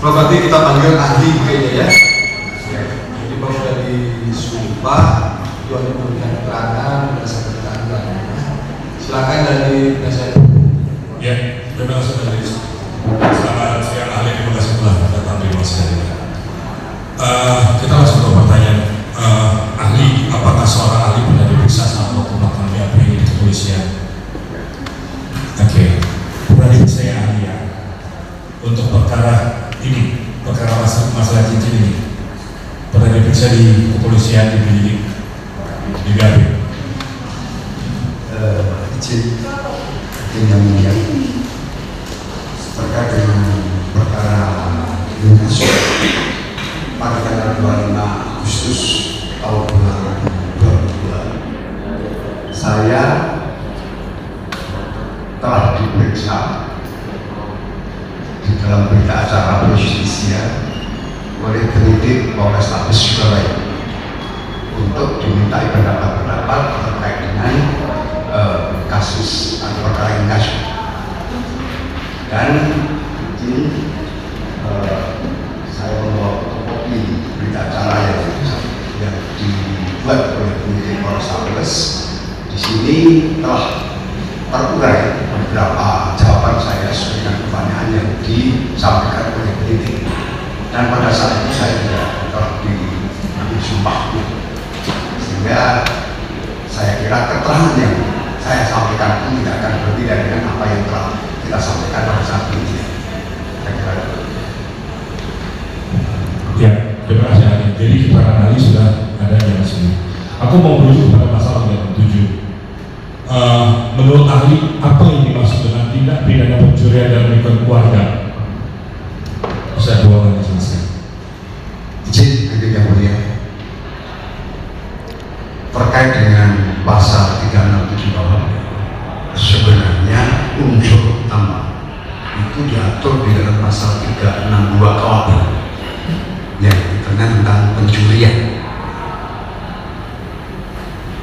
Berarti kita panggil ahli kayaknya ya. Jadi kalau sudah disumpah, itu hanya memberikan keterangan berdasarkan keterangan. Silakan dari penasihat. Ya, terima kasih majelis. Selamat siang ahli, terima kasih telah datang di rumah saya. Kita langsung ke pertanyaan. Ahli, apakah seorang ahli pernah diperiksa saat waktu melakukan BAP di kepolisian? Oke, pernah diperiksa ya ahli ya. Untuk perkara ini, perkara masalah cincin ini, pernah diperiksa di kepolisian, di BAP? Izin yang mulia, terkait dengan perkara Dinas pada tanggal 25 Agustus tahun 2022, saya telah diperiksa di dalam berita acara Justisia oleh penyidik Polrestabes Surabaya untuk dimintai pendapat terkait dengan kasus atau perkara indikasi. Dan izin saya membawa fotokopi berita acara yang dibuat oleh penyidik Polrestabes. Di sini telah terurai beberapa jawaban saya sesuai dengan pertanyaan yang disampaikan oleh penyidik. Dan pada saat itu saya tidak telah disumpah, sehingga saya kira keterangan yang saya sampaikan pun tidak akan berbeda dengan apa yang telah kita sampaikan pada saat ini. Saya kira itu. Ya, terima kasih ahli. Jadi keterangan ahli sudah ada di sini. Aku mau merujuk pada pasal 37. Menurut ahli, apa yang dimaksud dengan tindak pidana pencurian dan menimbulkan keluarga? Bisa dua kali selesai. Izin yang mulia, terkait dengan pasal 367 KUHP, sebenarnya unsur utama itu diatur di dalam pasal 362 KUHP yang berkaitan tentang pencurian.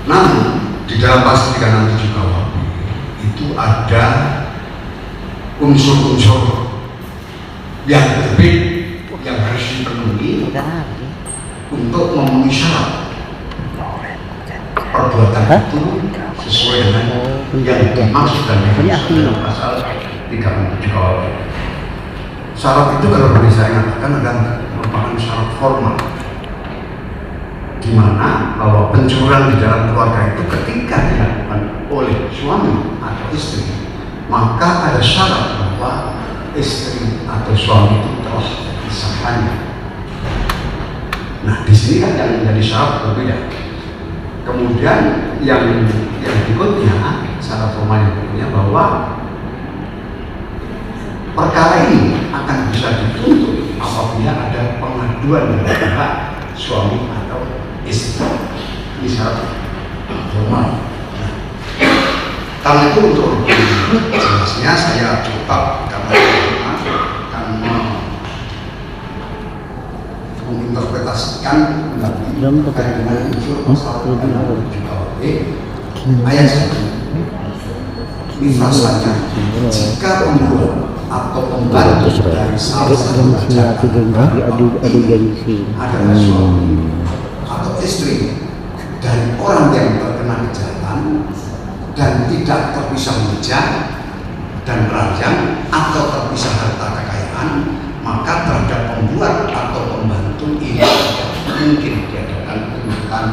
Namun di dalam pasal 367 KUHP itu ada unsur-unsur yang berbeda yang harus dipenuhi untuk memenuhi syarat perbuatan itu sesuai dengan yang dimaksud dan dalam pasal 367 KUHP. Syarat itu kalau boleh saya katakan adalah merupakan syarat formal, di mana bahwa pencurian di dalam keluarga itu ketika dilakukan oleh suami atau istri, maka ada syarat bahwa istri atau suami itu telah disahkannya. Nah, di sini kan yang menjadi syarat berbeda. Kemudian yang berikutnya, syarat formal yang berikutnya bahwa perkara ini akan bisa dituntut apabila ada pengaduan dari pihak suami atau istri. Ini syarat formal. Karena itu untuk jelasnya saya coba akan menginterpretasikan terkait dengan unsur pasal 367 KUHP ayat 1. Infrastruktur jika pembuat atau pembantu dari salah satu adalah suami atau istri dari orang yang terkena kejahatan dan tidak terpisah meja dan ranjang atau terpisah harta kekayaan, maka terhadap pembuat atau pembantu ini tidak mungkin diadakan tuntutan.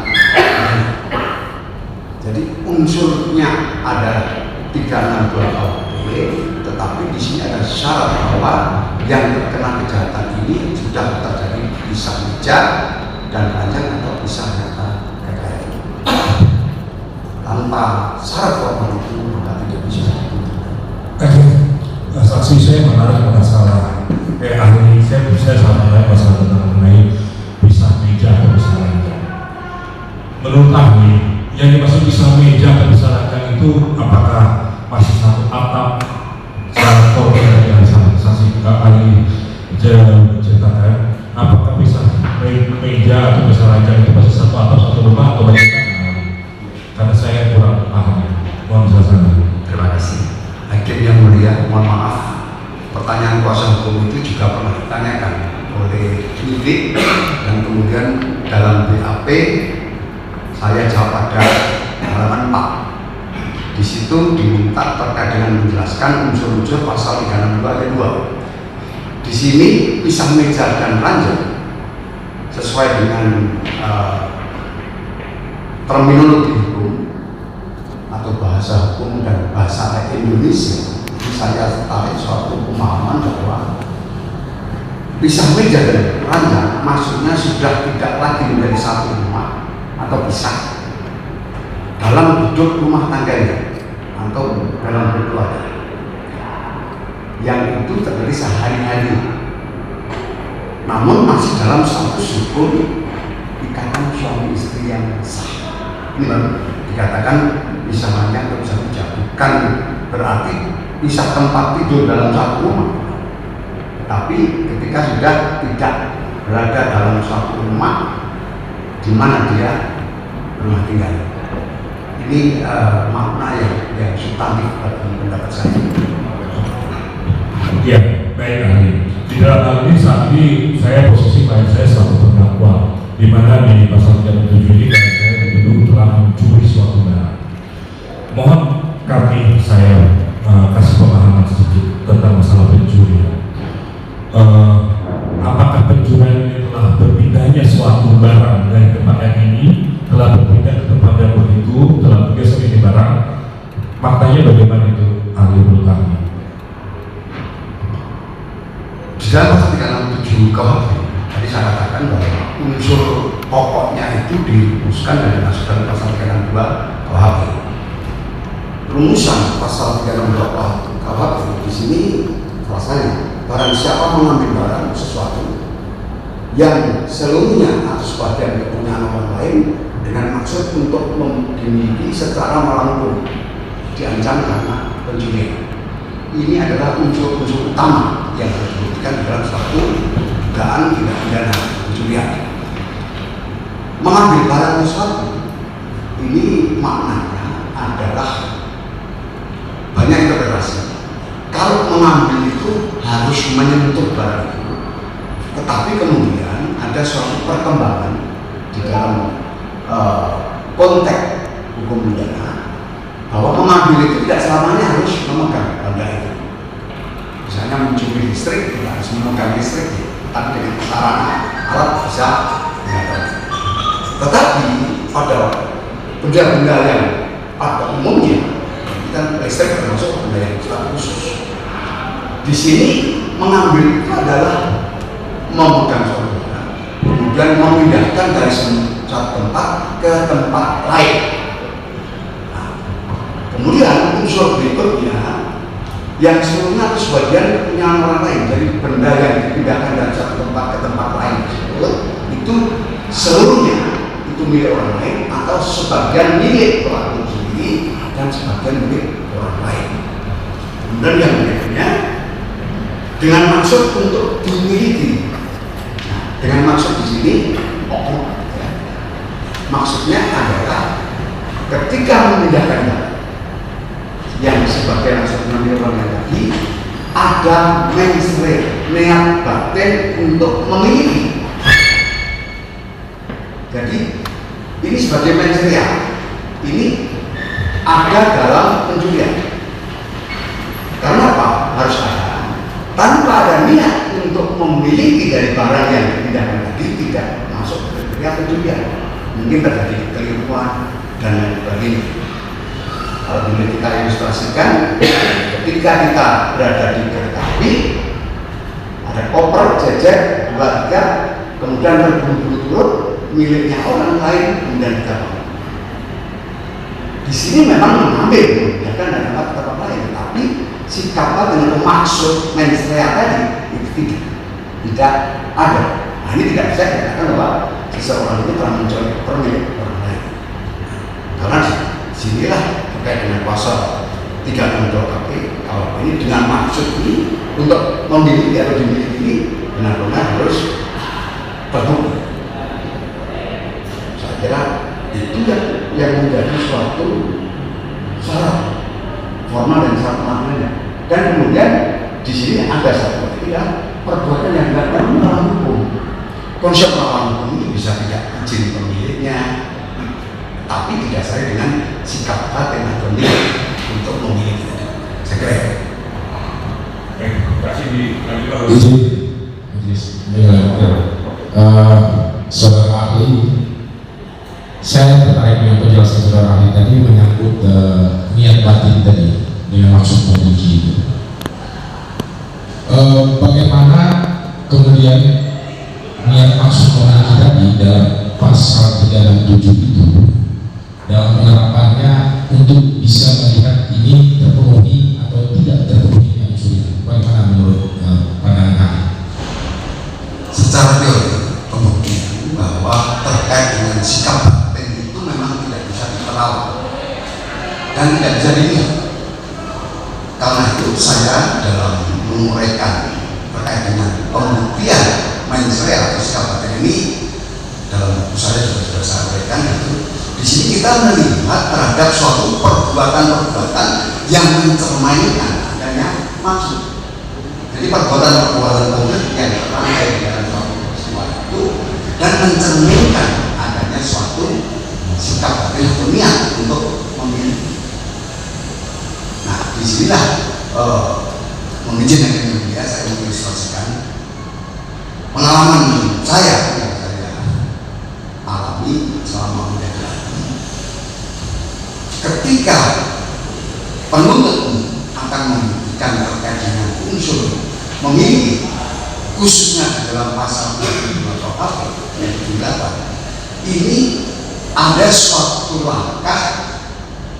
Jadi unsurnya ada 362 KUHP, tetapi di sini ada syarat bahwa yang terkena kejahatan ini sudah terjadi pisah meja dan ranjang atau pisah harta kekayaan. Tanpa syarat formal itu maka tidak bisa ditentukan. Saksi saya menarik masalah ahli saya bisa sama masalah tentang mengenai pisah meja atau pisah ranjang. Menurut ahli, yang dimaksud pisah meja atau pisah ranjang itu apakah masih satu atap secara korban yang saksi ahli ceritakan? Apakah pisah meja atau pisah ranjang itu masih satu atap satu rumah atau bagaimana? Karena saya kurang paham. Mohon jelasan. Terima kasih. Hakim yang mulia, mohon maaf pertanyaan kuasa hukum itu juga pernah ditanyakan oleh penyidik dan kemudian dalam BAP saya jawab pada halaman 4. Di situ diminta terkait dengan menjelaskan unsur-unsur pasal 362 ayat 2. Di sini pisah meja dan ranjang sesuai dengan terminologi hukum atau bahasa hukum dan bahasa Indonesia. Jadi saya tarik suatu pemahaman bahwa pisah meja dan ranjang maksudnya sudah tidak lagi menjadi satu rumah atau pisah dalam hidup rumah tangganya atau dalam berkeluarga yang itu terjadi sehari-hari, namun masih dalam status hukum ikatan suami istri yang sah. Ini baru dikatakan pisah ranjang atau pisah meja, bukan berarti pisah tempat tidur dalam satu rumah, tapi ketika sudah tidak berada dalam satu rumah di mana dia rumah tinggal. Ini makna yang substantif dalam pendapat saya. Ya, baik ahli. Di dalam hal ini saat ini saya posisi klien saya selaku terdakwa, di mana di pasal 37 ini klien saya dituduh telah mencuri suatu barang. Mohon saya kasih pemahaman sedikit tentang masalah pencurian. Apakah pencurian ini telah berpindahnya suatu barang dari tempat yang ini telah berpindah ke tempat yang begitu, telah bergeser ini barang? Faktanya bagaimana itu ahli menurut kami? Di dalam pasal 367 KUHP tadi saya katakan bahwa unsur pokoknya itu dirumuskan dan dimasuk dalam pasal 362 KUHP. Rumusan pasal 362 KUHP di sini rasanya barang siapa mengambil barang sesuatu yang seluruhnya atau sebagian kepunyaan orang lain dengan maksud untuk dimiliki secara melampung diancam karena pencurian. Ini adalah unsur-unsur utama yang harus dibuktikan dalam suatu dugaan tindak pidana pencurian. Mengambil barang sesuatu ini maknanya adalah banyak interpretasi. Kalau mengambil itu harus menyentuh barang itu, tetapi kemudian ada suatu perkembangan di dalam konteks hukum pidana bahwa mengambil itu tidak selamanya harus memegang benda itu. Misalnya mencuri listrik tidak harus memegang listrik, tapi dengan sarana alat bisa mengatur. Tetapi pada benda-benda yang pada umumnya kita listrik termasuk benda yang sangat khusus. Di sini mengambil itu adalah memegang suatu barang, kemudian memindahkan dari satu tempat ke tempat lain. Nah, kemudian unsur berikutnya yang seluruhnya atau sebagian kepunyaan orang lain dari benda yang dipindahkan dari satu tempat ke tempat lain itu seluruhnya itu milik orang lain atau sebagian milik pelaku sendiri dan sebagian milik orang lain. Kemudian yang berikutnya dengan maksud untuk dimiliki. Nah, dengan maksud di sini maksudnya adalah ketika memindahkan barang yang sebagai maksud mengambil orang yang tadi ada mensre, niat batin untuk memiliki. Jadi ini sebagai mensre ini ada dalam pencurian. Karena apa? Harus ada. Tanpa ada niat untuk memiliki dari barang yang dipindahkan tadi tidak masuk kriteria pencurian. Mungkin terjadi kekeliruan dan lain sebagainya. Kalau boleh kita ilustrasikan, ketika kita berada di kereta api, ada koper jejer 2-3, kemudian terburu-buru turun miliknya orang lain, kemudian kita bangun. Di sini memang mengambil, memindahkan dan tempat ke tempat lain, tapi si kapal dengan maksud mens rea tadi itu tidak ada. Nah, ini tidak bisa dikatakan bahwa seseorang itu telah mencuri milik orang lain. Karena sinilah terkait dengan pasal 362 KUHP ini dengan maksud ini untuk memiliki atau dimiliki ini benar-benar harus terbukti. Saya kira itu yang menjadi suatu syarat formal dan syarat maknanya. Dan kemudian di sini ada satu ketika perbuatan yang dilakukan melawan hukum. Konsep melawan hukum itu bisa tidak izin pemiliknya, tapi didasari dengan sikap batin atau niat untuk memiliki. Saya kira. Kasih dilanjutkan. Saudara ahli, saya tertarik dengan penjelasan saudara ahli tadi menyangkut niat batin tadi dengan maksud memiliki itu. Bagaimana kemudian niat maksud memiliki tadi dalam pasal 367 itu dalam penerapannya untuk bisa melihat ini terpenuhi atau tidak terpenuhi unsurnya. Bagaimana menurut pandangan ahli? Secara teori pembuktian bahwa terkait dengan sikap batin itu memang tidak bisa diperalat dan tidak bisa dilihat. Karena itu saya dalam menguraikan terkait dengan pembuktian mensrea atau sikap batin ini dalam buku saya sudah saya uraikan itu. Di sini kita melihat terhadap suatu perbuatan-perbuatan yang mencerminkan adanya maksud. Jadi perbuatan-perbuatan konkret yang terkait dengan suatu peristiwa itu dan mencerminkan adanya suatu sikap batin atau niat untuk memilih. Nah, disinilah mengizinkan yang mulia saya mengilustrasikan pengalaman saya yang saya alami selama menjadi hakim. Ketika penuntut akan membuktikan terkait dengan unsur memiliki, khususnya di dalam pasal 22 KUHP yang digunakan, ini ada suatu langkah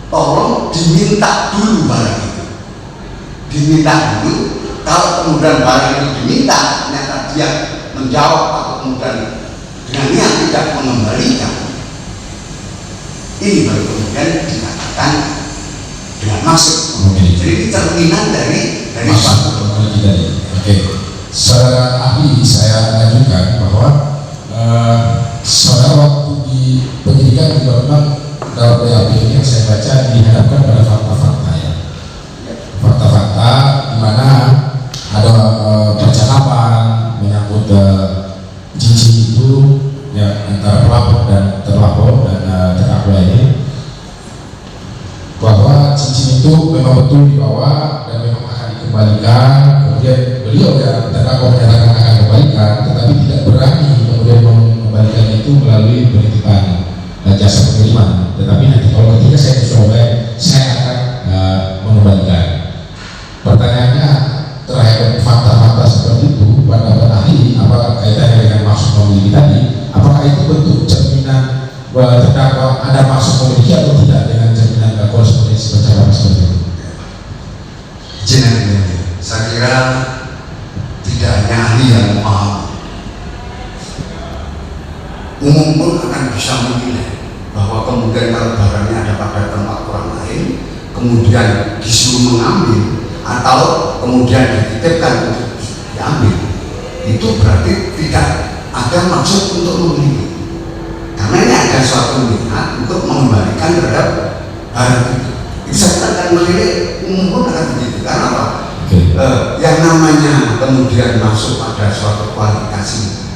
tolong diminta dulu barang itu, diminta dulu. Kalau kemudian barang itu diminta, ternyata dia menjawab atau kemudian dengan niat tidak mengembalikan, ini baru kemudian dikatakan dengan maksud. Jadi ini cerminan dari maksud memiliki tadi. Oke, saudara ahli, saya lanjutkan bahwa saudara waktu di penyidikan juga memang dalam BAP ini yang saya baca dihadapkan pada fakta-fakta ya, fakta-fakta di mana ada percakapan menyangkut cincin itu ya antara pelapor dan terlapor dan terdakwa ini, bahwa cincin itu memang betul dibawa dan memang akan dikembalikan. Kemudian beliau ya terdakwa menyatakan akan dikembalikan, tetapi tidak berani kemudian mengembalikan itu melalui penitipan jasa pengiriman. Tetapi nanti kalau ketika saya ke Surabaya, saya akan mengembalikan. Pertanyaannya terhadap fakta-fakta seperti itu, pandangan ahli, apakah kaitannya dengan maksud memiliki tadi? Apakah itu bentuk cerminan bahwa terdakwa ada maksud memiliki atau tidak dengan cerminan korespondensi percakapan seperti itu? Jenengan, saya kira tidak hanya ahli yang memahami, umum pun akan bisa menilai bahwa kemudian kalau barangnya ada pada tempat orang lain, kemudian disuruh mengambil atau kemudian dititipkan untuk diambil, itu berarti tidak ada maksud untuk memiliki. Karena ini ada suatu niat untuk mengembalikan terhadap barang itu. Itu saya akan melirik, umum pun akan begitu. Karena apa? Yang namanya kemudian masuk pada suatu kualifikasi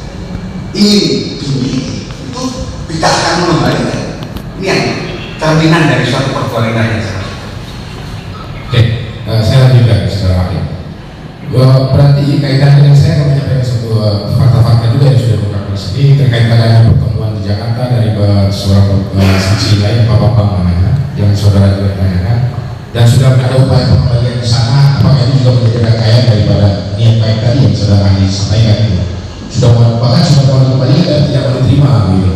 ingin dimiliki, itu tidak akan mengembalikan. Ini yang cerminan dari suatu perbuatan yang salah. Oke, saya lanjutkan secara ahli. Berarti kaitan dengan saya menyampaikan satu fakta-fakta juga yang sudah diungkapkan sini terkait adanya pertemuan di Jakarta dari seorang saksi lain, Pak Bambang namanya, yang saudara juga tanyakan, dan sudah ada upaya pengembalian di sana. Apakah itu juga menjadi rangkaian daripada niat baik tadi yang saudara ahli sampaikan itu? Sudah bahkan sudah mau dikembalikan dan tidak mau diterima gitu.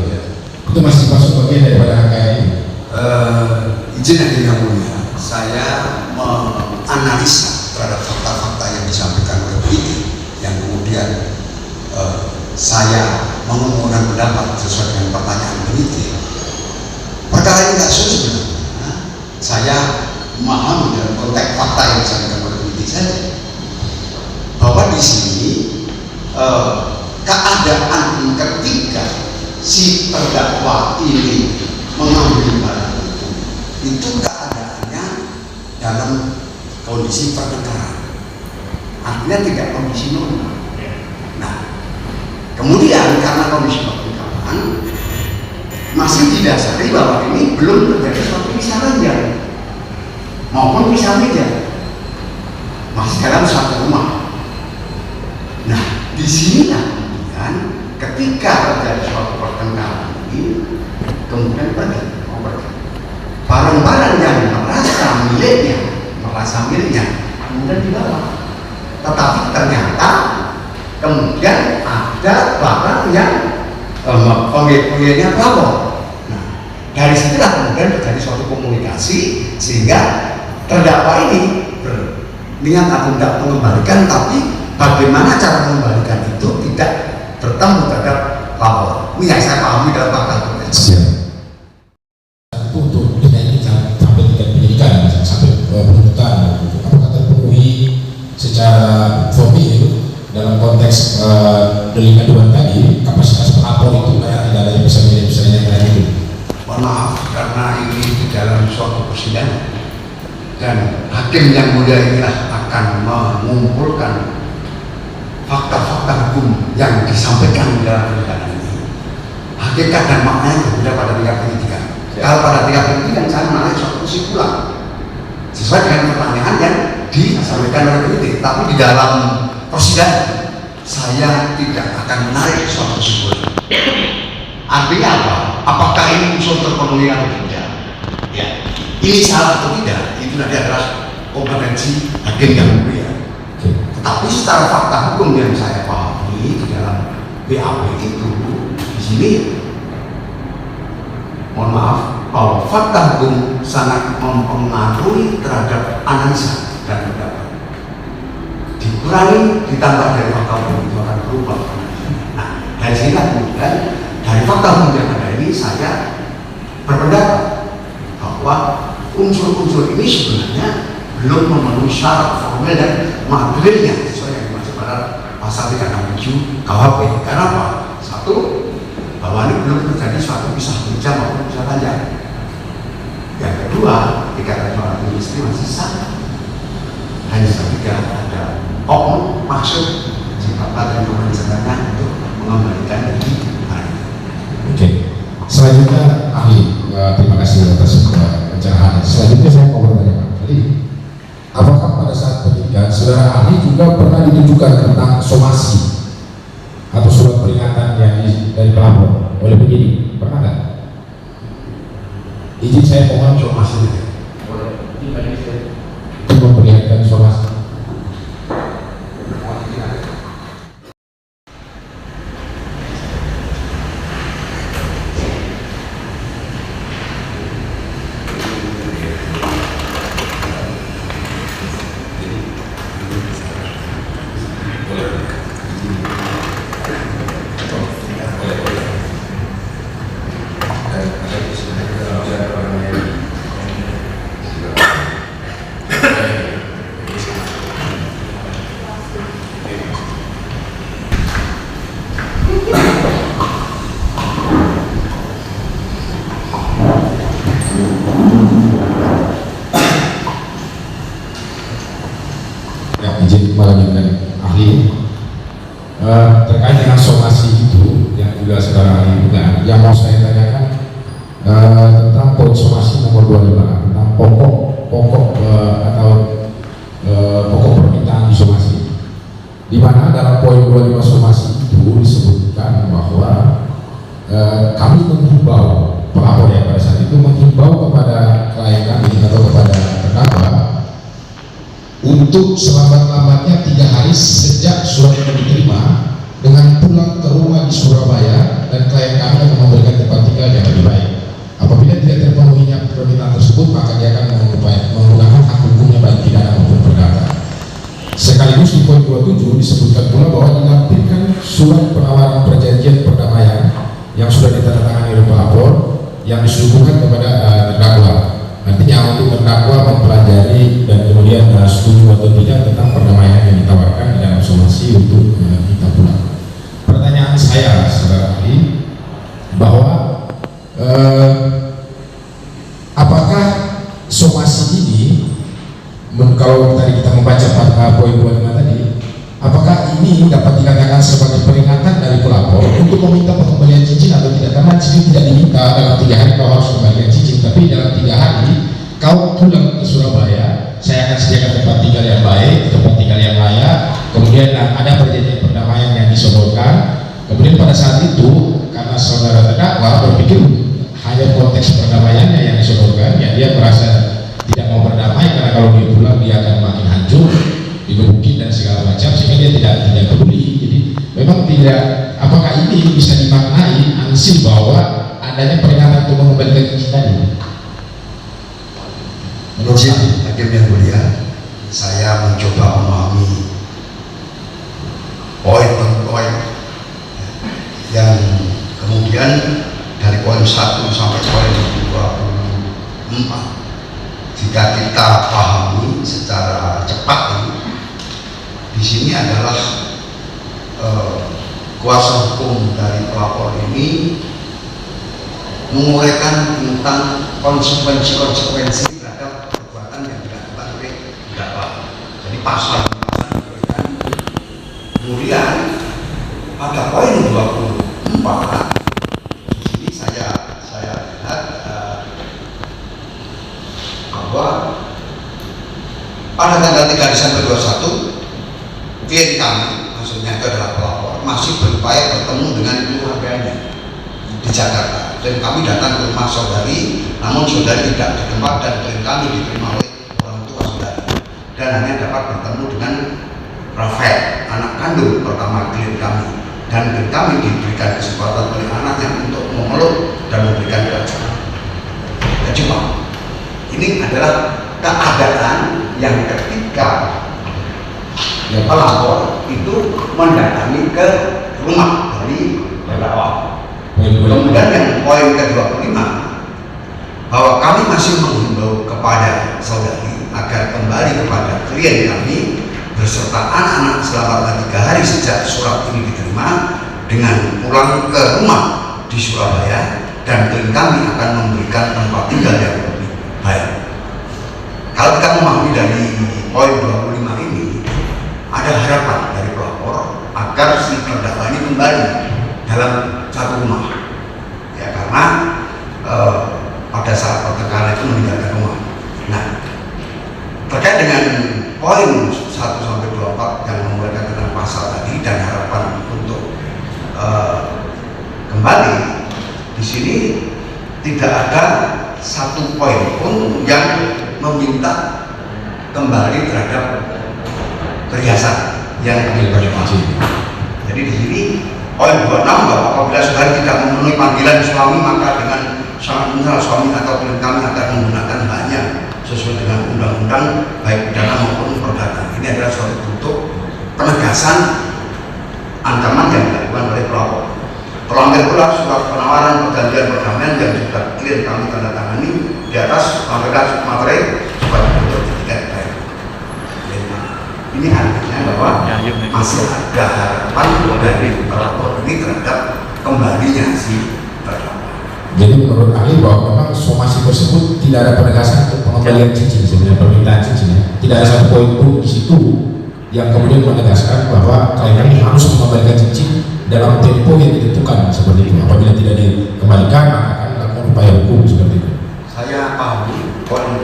Itu masih masuk bagian daripada rangkaian itu. Izin yang mulia, saya menganalisa terhadap fakta-fakta yang disampaikan oleh penyidik yang kemudian saya mengumumkan pendapat sesuai dengan pertanyaan penyidik. Perkara ini tidak sulit sebenarnya. Saya memahami dalam konteks fakta yang disampaikan oleh penyidik saja bahwa di sini keadaan ketika si terdakwa ini mengambil barang itu keadaannya dalam kondisi pertengkaran artinya tidak kondisi normal. Nah, kemudian karena kondisi kelengkapan masih didasari bahwa ini belum terjadi suatu pisah ranjang maupun pisah meja, masih dalam satu rumah. Nah, di sini kemudian ketika terjadi suatu pertengkaran ini, kemudian pergi. Barang-barang yang merasa miliknya, kemudian dibawa. Tetapi ternyata kemudian ada barang yang pemiliknya pelapor. Nah, dari situlah kemudian terjadi suatu komunikasi sehingga terdakwa ini berniat akan tidak mengembalikan, tapi bagaimana cara mengembalikan itu tidak bertemu terhadap lapor. Ini yang saya pahami dalam fakta hukum. Itu untuk ini sampai tingkat penyidikan, sampai penuntutan, apakah terpenuhi secara formil dalam konteks delik aduan tadi, kapasitas pelapor itu kayak tidak ada yang bisa yang tadi itu. Mohon maaf karena ini di dalam suatu persidangan dan hakim yang mulia inilah akan mengumpulkan fakta-fakta hukum yang disampaikan di dalam persidangan ini. Hakikat dan maknanya berbeda pada tingkat penyidikan. Kalau pada tingkat penyidikan saya menarik suatu kesimpulan sesuai dengan pertanyaan yang disampaikan oleh penyidik, tapi di dalam persidangan saya tidak akan menarik suatu kesimpulan. Artinya apa? Apakah ini unsur terpenuhi atau tidak? Ya, ini salah atau tidak? Itu nanti adalah kompetensi hakim yang mulia. Tetapi secara fakta hukum yang saya pahami di dalam BAP itu di sini, mohon maaf, bahwa fakta hukum sangat mempengaruhi terhadap analisa dan pendapat. Dikurangi ditambah dari fakta hukum itu akan berubah. Nah, dari sini kemudian dari fakta hukum yang ada ini saya berpendapat bahwa unsur-unsur ini sebenarnya belum memenuhi syarat formil dan materialnya sesuai yang dimaksud pada pasal 367 KUHP. Karena apa? Satu, bahwa ini belum terjadi suatu pisah meja maupun pisah ranjang. Yang kedua, dikatakan seorang istri masih sah. Dan yang ketiga, ada oknum maksud jika dan kemenangannya untuk mengembalikan dari hari. Oke. Selanjutnya ahli, terima kasih atas pencerahan. Selanjutnya saya mau bertanya Pak. Jadi, apakah pada saat penyidikan saudara ahli juga pernah ditunjukkan tentang somasi atau surat peringatan yang dari pelapor oleh penyidik? Pernah nggak? Izin saya mohon somasi. Itu memperlihatkan somasi. Izin melanjutkan ahli terkait dengan somasi itu yang juga saudara ahli juga yang mau saya tanyakan tentang poin somasi nomor 25 tentang pokok permintaan somasi, di mana dalam poin 25 somasi itu disebutkan bahwa kami menghimbau pelapor ya pada saat itu menghimbau kepada klien kami atau kepada terdakwa untuk selambat-lambatnya 3 hari sejak surat itu diterima dengan pulang ke rumah di Surabaya, dan klien kami akan memberikan tempat tinggal yang lebih baik. Apabila tidak terpenuhinya permintaan tersebut, maka dia akan menggunakan hak hukumnya baik pidana maupun perdata. Sekaligus di poin 27 disebutkan pula bahwa dilampirkan surat penawaran perjanjian perdamaian yang sudah ditandatangani oleh pelapor yang disuguhkan kepada terdakwa. Nantinya untuk terdakwa mempelajari dan kemudian setuju atau tidak tentang perdamaian yang ditawarkan di dalam somasi untuk kita pulang. Pertanyaan saya, saudara ahli, bahwa apakah somasi ini, kalau tadi kita membaca pada poin 25 tadi, sebagai peringatan dari pelapor untuk meminta pengembalian cincin atau tidak, karena cincin tidak diminta dalam 3 hari kau harus kembalikan cincin, tapi dalam 3 hari kau pulang ke Surabaya, saya akan sediakan tempat tinggal yang baik, tempat tinggal yang layak, kemudian ada perjanjian perdamaian yang disodorkan. Kemudian pada saat itu karena saudara terdakwa berpikir hanya konteks perdamaiannya yang disodorkan, ya dia merasa tidak mau berdamai karena kalau dia pulang dia akan makin hancur, digebukin dan segala macam, sehingga dia tidak peduli. Jadi memang tidak, apakah ini bisa dimaknai ansih bahwa adanya peringatan untuk mengembalikan cincin tadi? Menurut hakim yang mulia, saya mencoba memahami poin-poin yang kemudian dari poin 1 sampai poin 24, jika kita pahami secara cepat ini, di sini adalah kuasa hukum dari pelapor ini menguraikan tentang konsekuensi terhadap perbuatan yang dilakukan oleh terdakwa. Jadi pasal diberikan. Kemudian pada poin 24 di sini saya lihat bahwa pada tanggal 3 Desember 2021 klien kami, maksudnya itu adalah pelapor, masih berupaya bertemu dengan keluarganya di Jakarta, dan kami datang ke rumah saudari, namun saudari tidak di tempat dan klien kami diterima oleh orang tua saudari, dan hanya dapat bertemu dengan Rafael, anak kandung pertama klien kami, dan klien kami diberikan kesempatan oleh anaknya untuk memeluk dan memberikan kejujuran. Jadi ini adalah keadaan yang ketika pelapor itu mendatangi ke rumah dari terdakwa. Kemudian yang poin ke-25, bahwa kami masih menghimbau kepada saudari agar kembali kepada klien kami beserta anak-anak selama 3 hari sejak surat ini diterima, dengan pulang ke rumah di Surabaya, dan klien kami akan memberikan tempat tinggal yang lebih baik. Kalau kita memahami dari poin 25 ini, ada harapan dari pelapor agar si terdakwa ini kembali dalam satu rumah, ya, karena pada saat pertengkaran itu meninggalkan rumah. Nah, terkait dengan poin 1 sampai 24 yang memberitakan tentang pasal tadi dan harapan untuk kembali, di sini tidak ada satu poin pun yang meminta kembali terhadap perhiasan yang diperjuangkan. Jadi di sini poin 26 bahwa apabila saudari tidak memenuhi panggilan suami, maka dengan sangat mungkin suami atau klien kami akan menggunakan haknya sesuai dengan undang-undang baik pidana maupun perdata. Ini adalah suatu bentuk penegasan ancaman yang dilakukan oleh pelapor. Pelanggar pula surat penawaran perjanjian perdamaian yang sudah klien kami tanda tangani di atas materai supaya bentuk tiket baik. Ini artinya bahwa masih ada harapan dari pelapor ini terhadap kembalinya si terdakwa. Jadi menurut ahli bahwa memang somasi tersebut tidak ada penegasan untuk pengembalian cincin, sebenarnya permintaan cincinnya tidak ada satu poin pun di situ yang kemudian menegaskan bahwa klien ini harus mengembalikan cincin dalam tempo yang ditentukan seperti itu. Apabila tidak dikembalikan, maka akan melakukan upaya hukum seperti itu. Saya pahami poin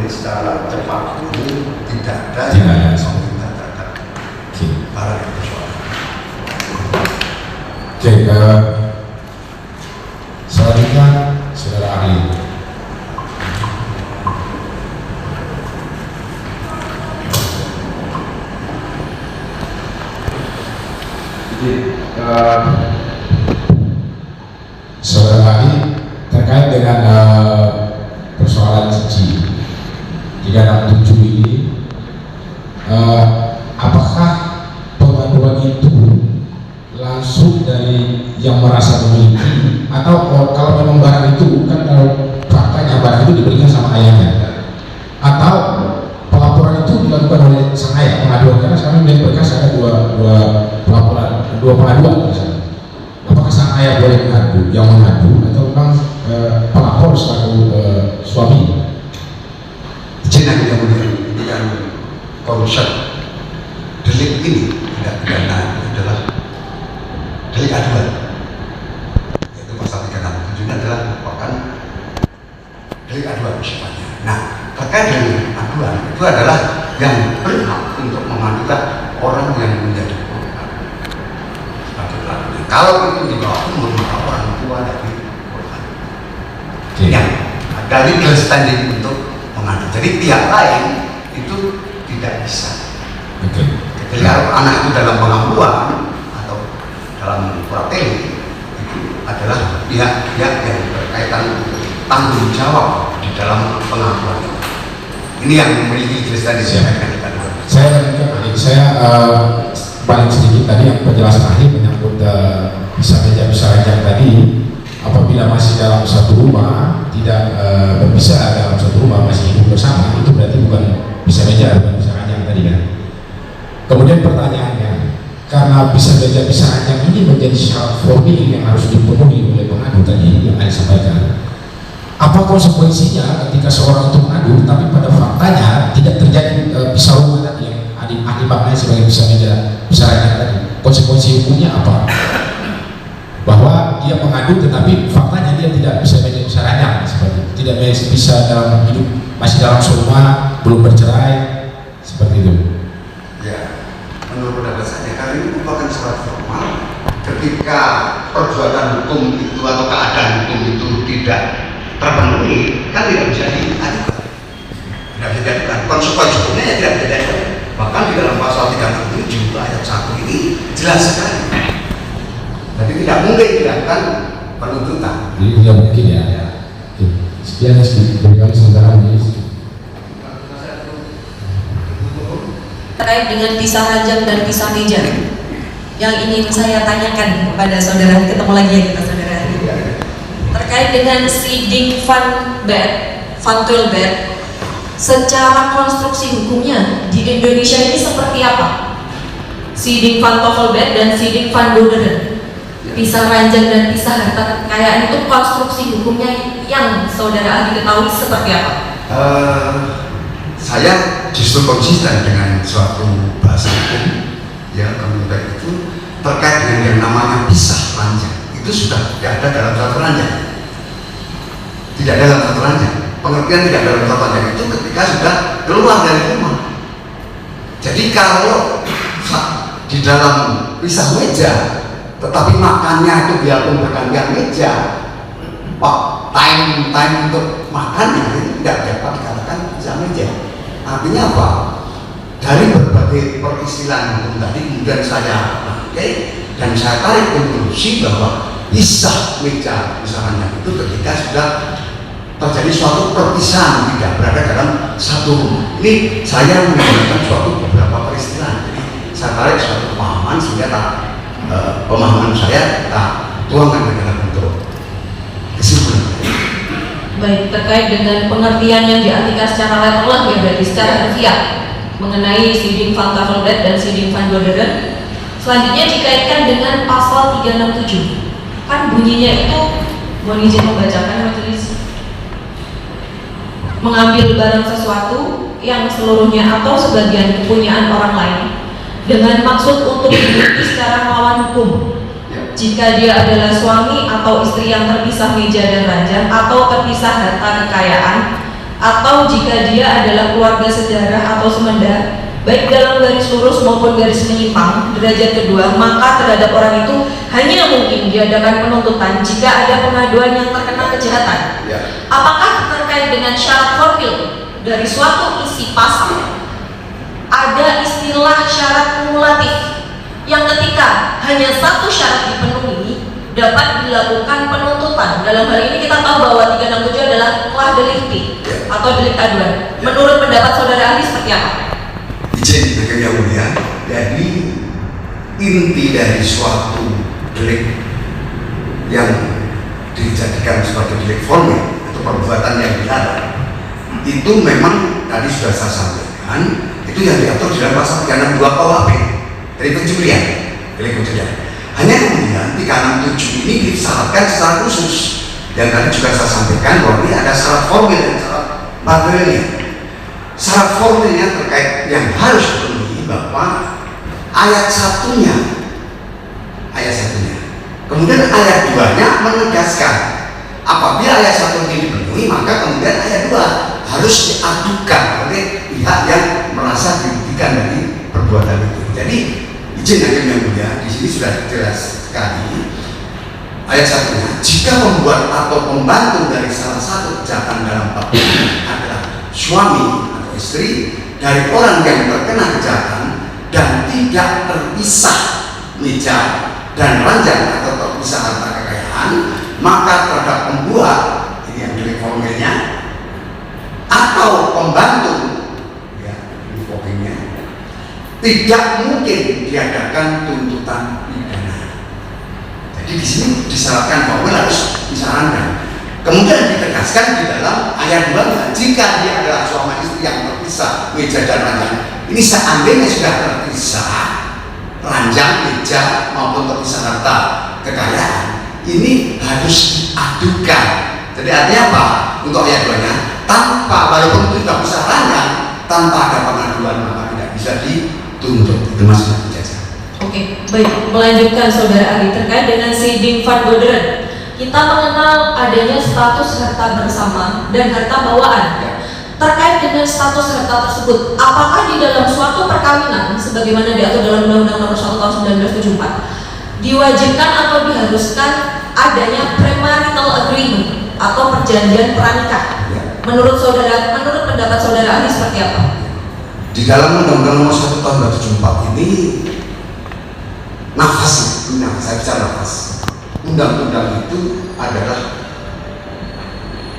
secara cepat ini tidak ada pemerintah terhadap para yang bersuara. Oke, selanjutnya saudara ahli. Saudara ahli terkait dengan persoalan cincin 367 ini, apakah pengaduan itu langsung dari yang merasa memiliki, atau kalau memang barang itu kan faktanya barang itu diberikan sama ayahnya, atau pelaporan itu dilakukan oleh sang ayah pengaduan, karena sekarang di berkas ada dua pengaduan misalnya. Apakah sang ayah boleh mengadu, yang mengadu, atau memang pelapor selaku suami? Izin yang mulia, ini kan konsep delik ini tidak pidana adalah itu adalah yang berhak untuk mengadukan orang yang menjadi korban sebagai pelakunya. Kalau itu di bawah umur, maka orang tua dari korban yang ada legal standing untuk mengadu. Jadi pihak lain itu tidak bisa. Jadi kalau anak itu dalam pengakuan atau dalam prateli, itu adalah pihak-pihak yang berkaitan tanggung jawab di dalam pengakuan. Ini yang memiliki jelas tadi saya balik sedikit tadi yang penjelasan ahli menyangkut bisa meja bisa ranjang tadi. Apabila masih dalam satu rumah, tidak berpisah dalam satu rumah, masih hidup bersama, itu berarti bukan bisa meja, bukan bisa ranjang tadi kan. Kemudian pertanyaannya, karena bisa meja bisa ranjang ini menjadi syarat formil yang harus dipenuhi oleh pengadu tadi yang saya sampaikan, apa konsekuensinya ketika seorang itu mengadu tapi pada faktanya tidak terjadi pisah rumah tadi yang ahli maknanya sebagai bisa meja bisa ranjang tadi? Konsekuensi hukumnya apa? Bahwa dia mengadu tetapi faktanya dia tidak bisa meja bisa ranjang, seperti itu. Tidak bisa dalam hidup, masih dalam rumah, belum bercerai, seperti itu. Ya, menurut pendapat saya kali ini merupakan syarat formal. Ketika perbuatan hukum itu atau keadaan hukum itu tidak terpenuhi, kan tidak bisa diadukan. Tidak bisa diadukan. Konsekuensi hukumnya ya tidak bisa diadukan. Bahkan di dalam pasal 37 ayat 1 ini jelas sekali. Jadi tidak mungkin dilakukan penuntutan. Jadi tidak mungkin ya. Sekian dari kami sementara ini. Terkait dengan pisah ranjang dan pisah meja, yang ingin saya tanyakan kepada saudara, ketemu lagi ya kita saudara. Terkait dengan seeding fund bed, fund bed, secara konstruksi hukumnya di Indonesia ini seperti apa? Seeding fund bed dan seeding fund Doderen, pisah ranjang dan pisah harta kekayaan itu konstruksi hukumnya yang saudara ahli ketahui seperti apa? Saya justru konsisten dengan suatu bahasa hukum yang kemudian itu terkait dengan yang namanya pisah ranjang itu sudah tidak ada dalam satu ranjang. Tidak ada dalam satu ranjang. Pengertian tidak ada dalam satu ranjang itu ketika sudah keluar dari rumah. Jadi kalau di dalam pisah meja tetapi makannya itu biarpun bergantian meja, time untuk makannya itu tidak dapat dikatakan pisah meja. Artinya apa? Dari berbagai peristilahan hukum tadi kemudian saya pakai dan saya tarik konklusi bahwa pisah meja misalnya itu ketika sudah terjadi suatu perpisahan, tidak berada dalam satu rumah. Ini saya menggunakan suatu beberapa peristilahan. Jadi saya tarik suatu pemahaman sehingga pemahaman saya tak tuangkan ke dalam bentuk kesimpulan. Baik, terkait dengan pengertian yang diartikan secara letterlah ya, berarti secara harfiah mengenai seeding fund bed dan seeding fund Doderen, selanjutnya dikaitkan dengan pasal 367. Kan bunyinya itu, mohon izin membacakan majelis, mengambil barang sesuatu yang seluruhnya atau sebagian kepunyaan orang lain dengan maksud untuk dimiliki secara melawan hukum, jika dia adalah suami atau istri yang terpisah meja dan ranjang atau terpisah harta kekayaan, atau jika dia adalah keluarga sejarah atau semenda, baik dalam garis lurus maupun garis menyimpang derajat kedua, maka terhadap orang itu hanya mungkin diadakan penuntutan jika ada pengaduan yang terkena kejahatan. Apakah terkait dengan syarat formil dari suatu isi pasal ada istilah syarat kumulatif yang ketika hanya satu syarat dipenuhi dapat dilakukan penuntutan? Dalam hal ini kita tahu bahwa 367 adalah kelah delikti atau delik aduan. Menurut pendapat saudara ahli seperti apa? Izin yang mulia, jadi inti dari suatu delik yang dijadikan sebagai delik formil atau perbuatan yang dilarang itu memang tadi sudah saya sampaikan, itu yang diatur dalam pasal 362 KUHP. Dari pencurian, hanya kemudian 367 ini disyaratkan secara khusus. Yang tadi juga saya sampaikan bahwa ini ada syarat formil dan syarat materialnya. Syarat formilnya terkait yang harus dipenuhi bahwa ayat satunya, kemudian ayat 2-nya menegaskan apabila ayat 1 ini dipenuhi maka kemudian ayat 2 harus diadukan oleh pihak yang merasa dirugikan dari perbuatan itu. Jadi izin hakim yang mulia, di sini sudah jelas sekali ayat 1-nya, jika pembuat atau pembantu dari salah satu kejahatan dalam bab ini adalah suami atau istri dari orang yang terkena kejahatan dan tidak terpisah meja dan ranjang atau terpisah harta kekayaan, maka terhadap pembuat, ini yang delik formilnya, atau pembantu, ya, ini formilnya, tidak mungkin diadakan tuntutan pidana. Jadi di sini disyaratkan bahwa harus disarankan. Kemudian ditegaskan di dalam ayat 2, jika dia adalah suami istri yang terpisah meja dan ranjang, ini seandainya sudah terpisah ranjang, meja maupun terpisah harta kekayaan, ini harus diadukan. Jadi artinya apa? Untuk ayat 2-nya, tanpa, walaupun itu tidak bisa ranjang, tanpa ada pengaduan maka tidak bisa dituntut. Itu maksudnya penjajah. Oke, baik. Melanjutkan Saudara Ari terkait dengan Siding Van Goderen. Kita mengenal adanya status harta bersama dan harta bawaan. Terkait dengan status harta tersebut, apakah di dalam suatu perkawinan sebagaimana diatur dalam Undang-Undang Nomor 1 Tahun 1974 diwajibkan atau diharuskan adanya premarital agreement atau perjanjian pranikah? Menurut pendapat Saudara Ari seperti apa? Di dalam Undang-Undang Nomor 1 Tahun 1974 ini saya bicara nafas. Undang-undang itu adalah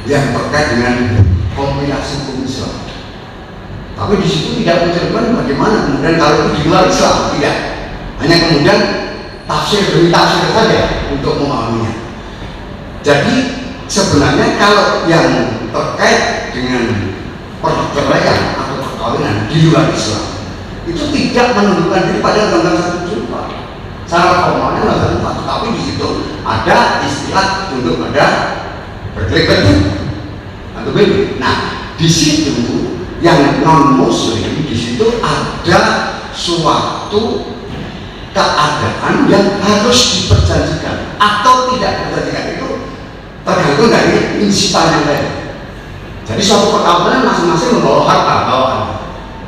yang terkait dengan kompilasi hukum Islam. Tapi di situ tidak menceritakan bagaimana kemudian kalau itu di luar Islam, tidak. Hanya kemudian tafsir demi tafsir saja untuk memahaminya. Jadi sebenarnya kalau yang terkait dengan perceraian atau perkawinan di luar Islam itu tidak menundukkan diri pada Undang-Undang 174. Secara formalnya Undang-Undang 174, tapi di situ ada istilah tunduk pada berklik-klik atau bebek. Nah, di situ yang non Muslim di situ ada suatu keadaan yang harus diperjanjikan atau tidak diperjanjikan, itu tergantung dari insipan yang lain. Jadi suatu perkawinan masing-masing membawa harta bawaan,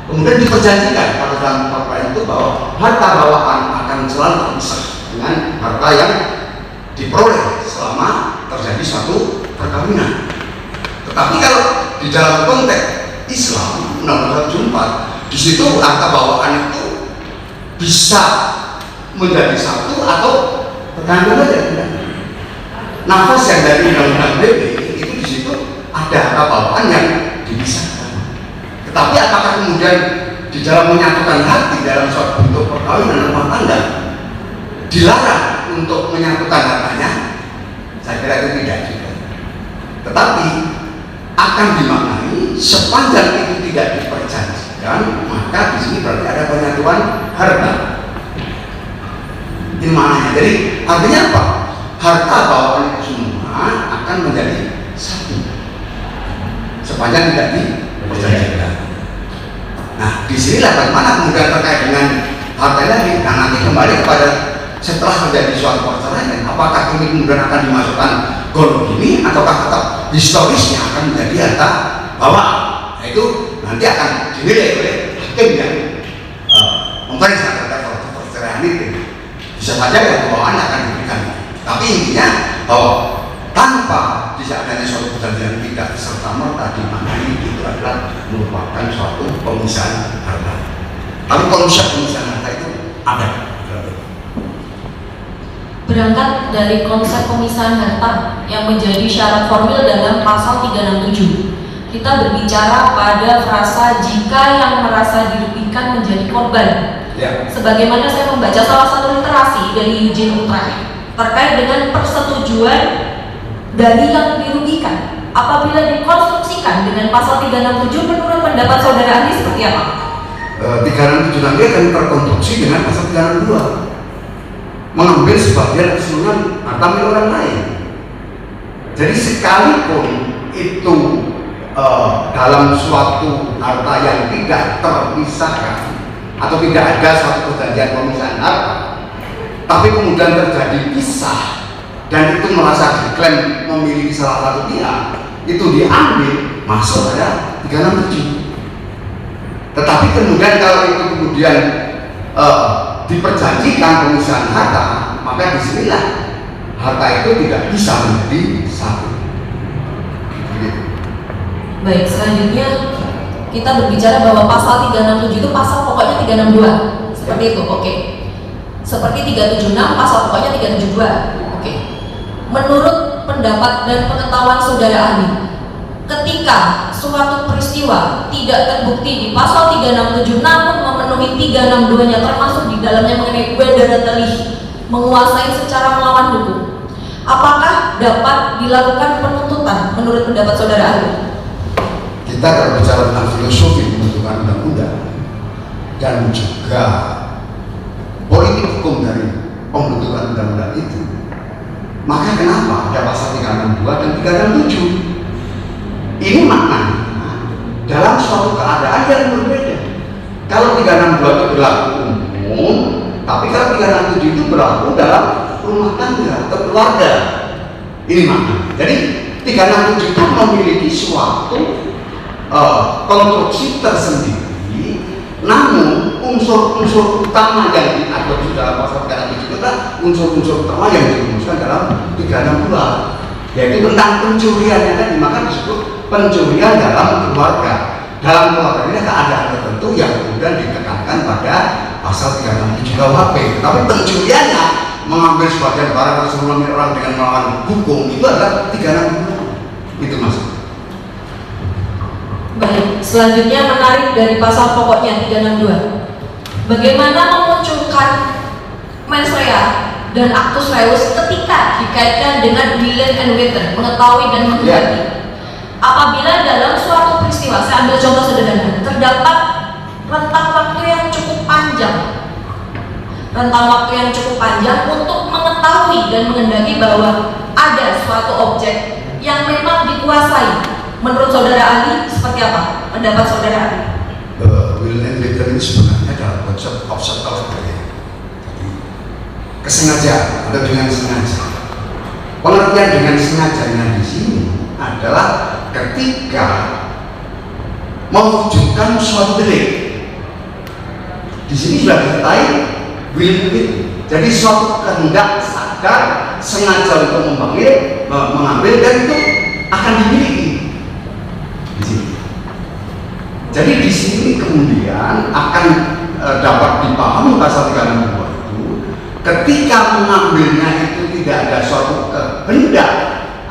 kemudian diperjanjikan pada dalam perkawinan itu bahwa harta bawaan akan selalu terpisah dengan harta yang diperoleh selama terjadi suatu perkawinan. Tetapi kalau di dalam konteks Islam Undang-Undang 174, di situ harta bawaan itu bisa menjadi satu atau tergantung saja. Nafas yang dari Undang-Undang BB itu di situ ada harta bawaan yang dipisahkan. Tetapi apakah kemudian di dalam menyatukan hati dalam suatu bentuk perkawinan rumah tangga dilarang untuk menyatukan hartanya? Saya kira itu tidak juga. Tetapi akan dimaknai sepanjang itu tidak diperjanjikan, maka di sini berarti ada penyatuan harta. Ini maknanya. Jadi artinya apa? Harta bawaan itu semua akan menjadi satu sepanjang tidak diperjanjikan. Nah, disinilah bagaimana kemudian terkait dengan harta ini. Nah, nanti kembali kepada setelah terjadi suatu perceraian, apakah ini kemudian akan dimasukkan golongan ini ataukah tetap historisnya akan menjadi harta bawaan? Nah, itu nanti akan dinilai oleh hakim yang memeriksa terkait perceraian itu. Bisa saja yang bawaan akan diberikan, tapi intinya bahwa tanpa bisa adanya suatu perjanjian tidak serta merta dimaknai itu adalah merupakan suatu pemisahan harta. Tapi pemisahan harta itu ada. Berangkat dari konsep pemisahan harta yang menjadi syarat formil dalam pasal 367, kita berbicara pada frasa jika yang merasa dirugikan menjadi korban. Ya. Sebagaimana saya membaca salah satu literasi dari Eugene Utrecht terkait dengan persetujuan dari yang dirugikan apabila dikonstruksikan dengan pasal 367, menurut pendapat Saudara Andi seperti apa? 367 nanti akan terkonstruksi dengan pasal 362, mengambil sebagian keseluruhan harta milik orang lain. Jadi sekalipun itu dalam suatu harta yang tidak terpisahkan atau tidak ada suatu perjanjian pemisahan harta, tapi kemudian terjadi pisah dan itu merasa diklaim memiliki salah satu pihak, itu diambil masuk pada 367. Tetapi kemudian kalau itu kemudian diperjanjikan pemisahan harta, maka disinilah harta itu tidak bisa menjadi satu. Baik, selanjutnya kita berbicara bahwa pasal 367 itu pasal pokoknya 362. Seperti itu, oke. Seperti 376, pasal pokoknya 372. Oke. Menurut pendapat dan pengetahuan saudara ahli, ketika suatu peristiwa tidak terbukti di pasal 367 namun memenuhi 362-nya, termasuk di dalamnya mengenai wederatelih, menguasai secara melawan hukum, apakah dapat dilakukan penuntutan menurut pendapat saudara ahli? Kita kalau bicara tentang filosofi pembentukan undang-undang dan juga politik hukum dari pembentukan undang-undang itu, maka kenapa ada pasal 362 dan 367? Ini maknanya dalam suatu keadaan yang berbeda. Kalau 362 itu berlaku umum, tapi kalau 367 itu berlaku dalam rumah tangga atau keluarga. Ini maknanya. Jadi 367 itu memiliki suatu konstruksi tersendiri, namun unsur-unsur utama yang diadopsi dalam pasal 367 itu adalah unsur-unsur utama yang dirumuskan dalam 362, yaitu tentang pencurian yang tadi, maka disebut pencurian dalam keluarga. Dalam keluarga ini ada keadaan tertentu yang kemudian ditekankan pada pasal 367 KUHP. Tapi pencuriannya, mengambil sebagian barang atau sebelum orang dengan melawan hukum, itu adalah 362. Itu maksudnya. Baik, selanjutnya menarik dari pasal pokoknya 362. Bagaimana memunculkan mens rea dan actus reus ketika dikaitkan dengan willen and witten, mengetahui dan menghendaki. Apabila dalam suatu peristiwa, saya ambil contoh sederhana, terdapat rentang waktu yang cukup panjang, untuk mengetahui dan menghendaki bahwa ada suatu objek yang memang dikuasai. Menurut saudara ahli seperti apa? Pendapat saudara ahli? Will and witten ini sebenarnya dalam konsep offset of kesengajaan atau dengan sengaja. Pengertian dengan sengajanya di sini adalah ketika mewujudkan suatu delik. Di sini sudah disertai will and witten. Jadi suatu kehendak sadar sengaja untuk mengambil dan itu akan dimiliki. Di sini. Jadi di sini kemudian akan dapat dipahami pasal 362 itu ketika mengambilnya itu tidak ada suatu kehendak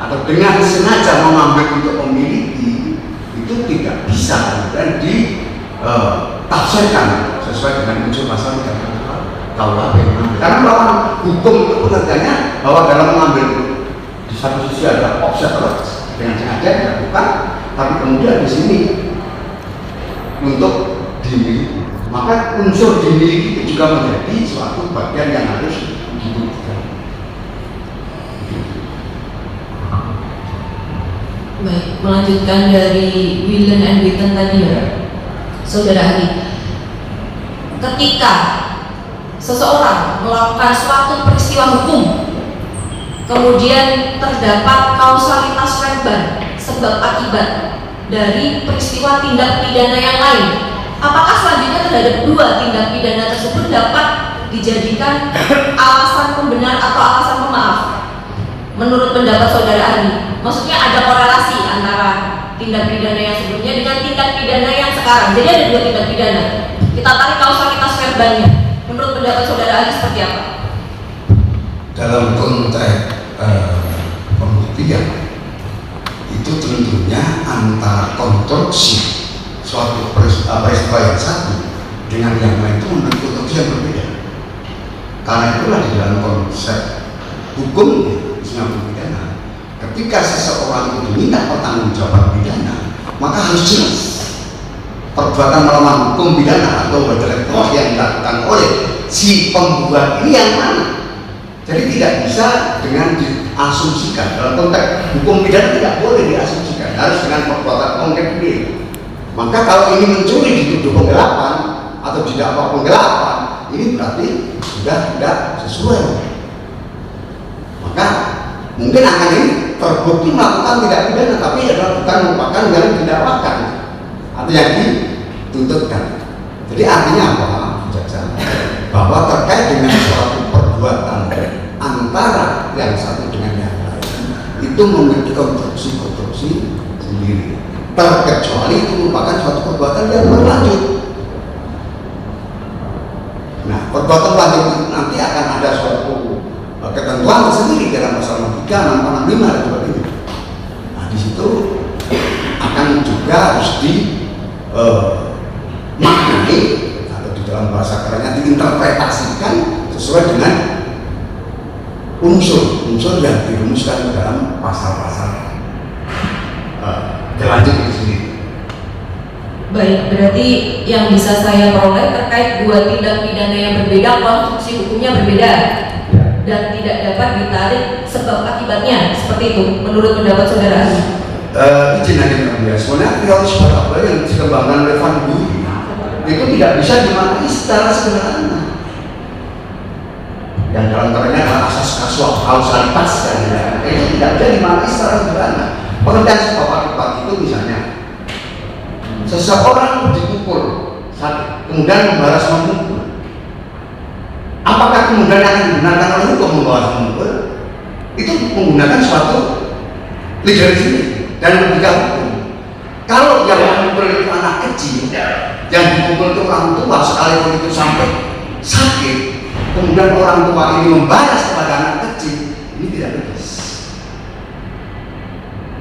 atau dengan sengaja mengambil untuk memiliki, itu tidak bisa kemudian ditafsirkan sesuai dengan unsur pasal 362 KUHP. Karena melawan hukum itu pengertiannya bahwa dalam mengambil di satu sisi ada offset dengan sengaja dilakukan, tapi kemudian di sini untuk dimiliki, maka unsur dimiliki itu juga menjadi suatu bagian yang harus dibuktikan. Baik, melanjutkan dari willen and witten tadi ya, saudara ahli. Ketika seseorang melakukan suatu peristiwa hukum, kemudian terdapat kausalitas verban sebab akibat dari peristiwa tindak pidana yang lain, apakah selanjutnya terhadap dua tindak pidana tersebut dapat dijadikan alasan pembenar atau alasan pemaaf? Menurut pendapat saudara ahli, maksudnya ada korelasi antara tindak pidana yang sebelumnya dengan tindak pidana yang sekarang. Jadi ada dua tindak pidana. Kita tarik kausalitas verbalnya. Menurut pendapat saudara ahli seperti apa? Dalam konteks pembuktian itu tentunya antara konstruksi suatu peristiwa yang satu dengan yang lain itu memiliki konstruksi yang berbeda. Karena itulah di dalam konsep hukum pidana, ketika seseorang itu diminta pertanggungjawaban pidana, maka harus jelas perbuatan melawan hukum pidana atau intelektual yang dilakukan oleh si pembuat ini yang mana. Jadi tidak bisa dengan diasumsikan. Dalam konteks hukum pidana tidak boleh diasumsikan, harus dengan perbuatan konkret ini. Maka kalau ini mencuri dituduh penggelapan atau didakwa penggelapan, ini berarti sudah tidak sesuai. Maka mungkin akan ini terbukti melakukan tindak pidana, tapi adalah bukan merupakan yang didakwakan. atau yang dituntutkan. Jadi artinya apa? Jaksa, bahwa terkait dengan suatu perbuatan antara yang satu dengan yang lain itu memiliki konstruksi sendiri, terkecuali itu merupakan suatu perbuatan yang berlanjut. Nah, perbuatan lanjut itu nanti akan ada suatu ketentuan tersendiri dalam pasal 3, 6, 65 dan sebagainya. Nah, di situ akan juga harus maknai atau di dalam bahasa kerennya diinterpretasikan sesuai dengan unsur yang dirumuskan dalam pasal-pasal lanjut itu sendiri. Baik, berarti yang bisa saya peroleh terkait dua tindak pidana yang berbeda, konstruksi hukumnya berbeda dan tidak dapat ditarik sebab akibatnya, seperti itu menurut pendapat saudara ahli. Izin aja ya, sebenarnya teori seperti apa yang dikembangkan oleh Van Buy itu tidak bisa dimaknai secara sederhana. Yang dalam terangnya adalah asas kausalitas dan itu tidak bisa dimaknai secara sederhana. Pengertian sebab akibat itu misalnya seseorang dipukul sakit, kemudian membalas memukul. Apakah kemudian akan digunakan oleh hukum membalas memukul? Itu menggunakan suatu legal dan logika hukum. Kalau yang memukul itu anak kecil, yang dipukul itu orang tua, sekalipun itu sampai sakit, kemudian orang tua ini membalas kepada anak kecil, ini tidak logis.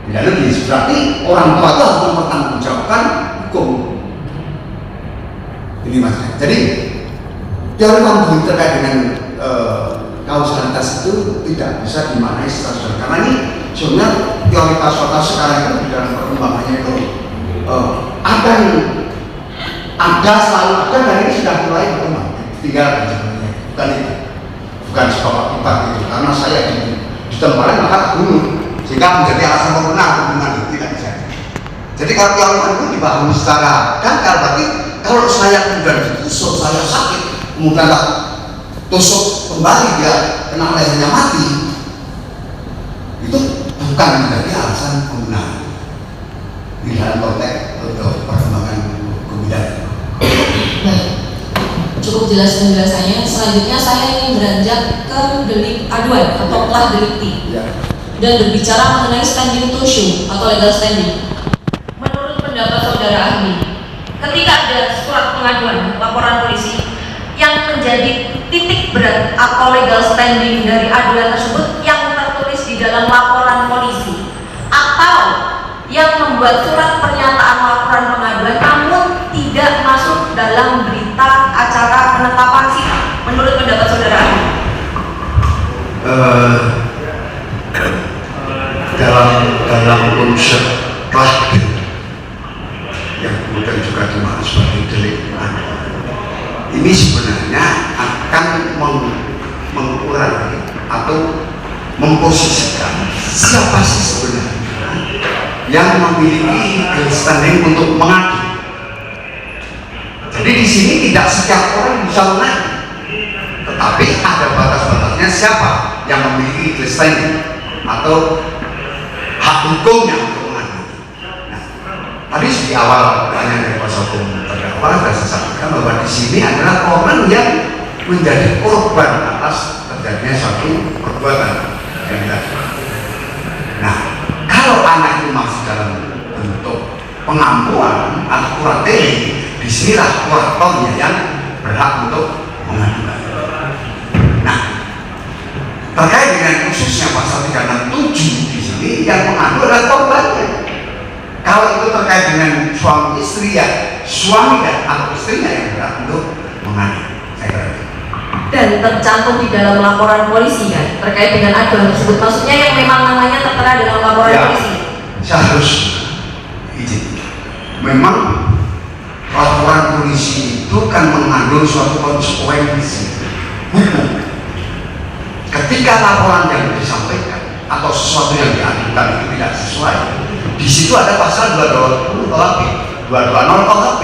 Tidak logis, berarti orang tua itu harus mempertanggungjawabkan hukum. Ini maksudnya. Jadi teori Van Buy terkait dengan kausalitas itu tidak bisa dimaknai secara sederhana. Karena ini sebenarnya teori kausalitas sekarang itu di dalam perkembangannya itu selalu ada dan ini sudah mulai berkembang. Tinggal sebenarnya bukan itu, bukan sebab akibat itu. Karena saya ditemparin maka bunuh sehingga menjadi alasan pembenar hubungan itu tidak bisa. Jadi kalau teori Van Buy dipahami secara gagal, berarti kalau saya kemudian ditusuk, saya sakit, kemudian tusuk kembali dia kena lehernya mati, itu bukan menjadi alasan pembenar di dalam konteks untuk perkembangan hukum pidana. Cukup jelas penjelasannya. Selanjutnya saya ingin beranjak ke delik aduan atau telah delikti dan berbicara mengenai standing to sue atau legal standing. Menurut pendapat saudara ahli, ketika ada surat pengaduan laporan polisi yang menjadi titik berat atau legal standing dari aduan tersebut yang tertulis di dalam laporan polisi atau yang membuat surat pernyataan laporan pengaduan namun tidak masuk dalam berita acara penetapan sikap, menurut pendapat saudara ahli? Dalam konsep praktik yang kemudian juga dimaksud sebagai delik aduan, ini sebenarnya akan mengurangi atau memposisikan siapa sih sebenarnya yang memiliki standing untuk mengadu. Jadi di sini tidak setiap orang bisa mengadu, tetapi ada batas-batasnya siapa yang memiliki standing atau hak hukumnya untuk mengadu. Nah, tadi di awal pertanyaan dari kuasa hukum terdakwa sudah saya sampaikan bahwa di sini adalah orang yang menjadi korban atas terjadinya suatu perbuatan yang tidak. Nah, kalau anak itu masih dalam bentuk pengampuan atau kurateli, disinilah kuratornya yang berhak untuk mengadukan. Nah, terkait dengan khususnya pasal 367 di sini yang mengadu adalah korbannya. Kalau itu terkait dengan suami istri ya suami dan atau istrinya yang berhak untuk mengadu. Dan tercantum di dalam laporan polisi kan terkait dengan aduan tersebut, maksudnya yang memang namanya tertera dalam laporan polisi. Saya harus izin. Memang laporan polisi itu kan mengandung suatu konsekuensi hukum. Ketika laporan yang disampaikan atau sesuatu yang diadukan itu tidak sesuai, di situ ada pasal 220 KUHP, 220 KUHP.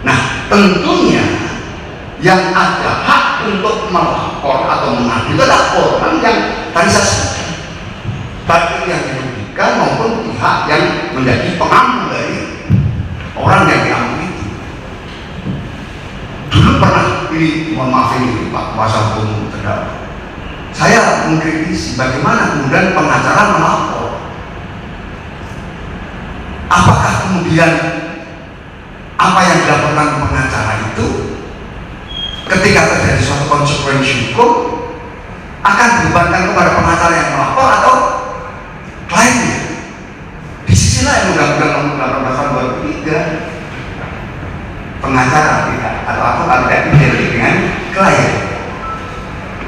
Nah, tentunya yang ada hak untuk melapor atau mengadu itu adalah korban yang tadi saya sebutkan, baik yang dirugikan maupun pihak yang menjadi pengampu dari hukum terdakwa. Saya mengkritisi bagaimana kemudian pengacara melapor. Apakah kemudian apa yang dilaporkan pengacara itu ketika terjadi suatu konsekuensi hukum akan dibebankan kepada pengacara yang melapor atau kliennya? Di sisi lain Undang-Undang Nomor 18 Tahun 2003 pengacara tidak atau tidak identik dengan klien.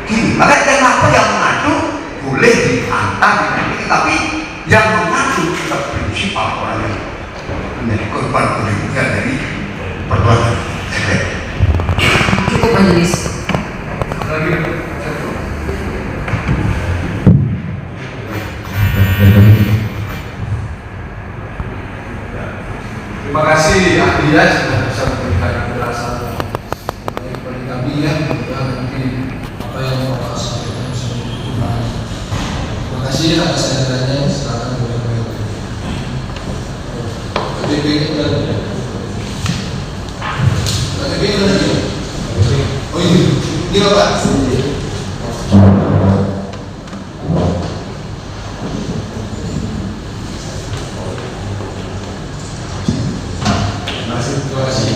Gini, maka yang lapor yang mengadu boleh diantar dinamik, tapi yang mengadu tetap prinsipal orang yang menjadi korban perlindungan dari perbuatan. Cukup majelis. Terima kasih ahli ya sudah bisa memberikan penjelasan bagi kami ya, nanti apa yang mau sampaikan bisa dibahas. Terima kasih atas hadirannya. Silakan boleh. KTP ini oh ini Bapak. Terima kasih.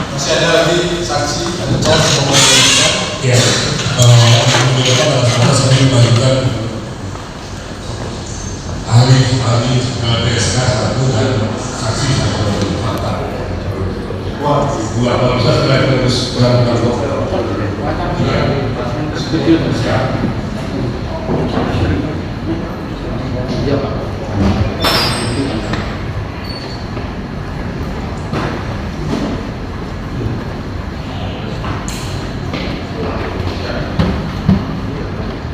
Masih ada lagi saksi, ada cat, Ya, pada saat saya membagikan ahli PSK 1 dan saksi 1 fakta. Dua kalau bisa setelah itu harus melakukan Iya Pak.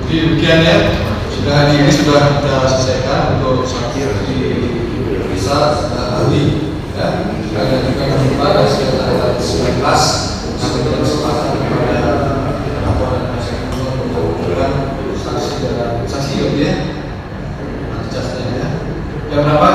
Jadi demikian ya, sudah hari ini sudah kita selesaikan untuk saksi bisa ahli ya. Ada juga yang lupa dan sekitar tanggal 19 sampai kita bersepakat kepada laporan masyarakat untuk saksi dan saksi ya, nanti jasanya ya. Jam berapa?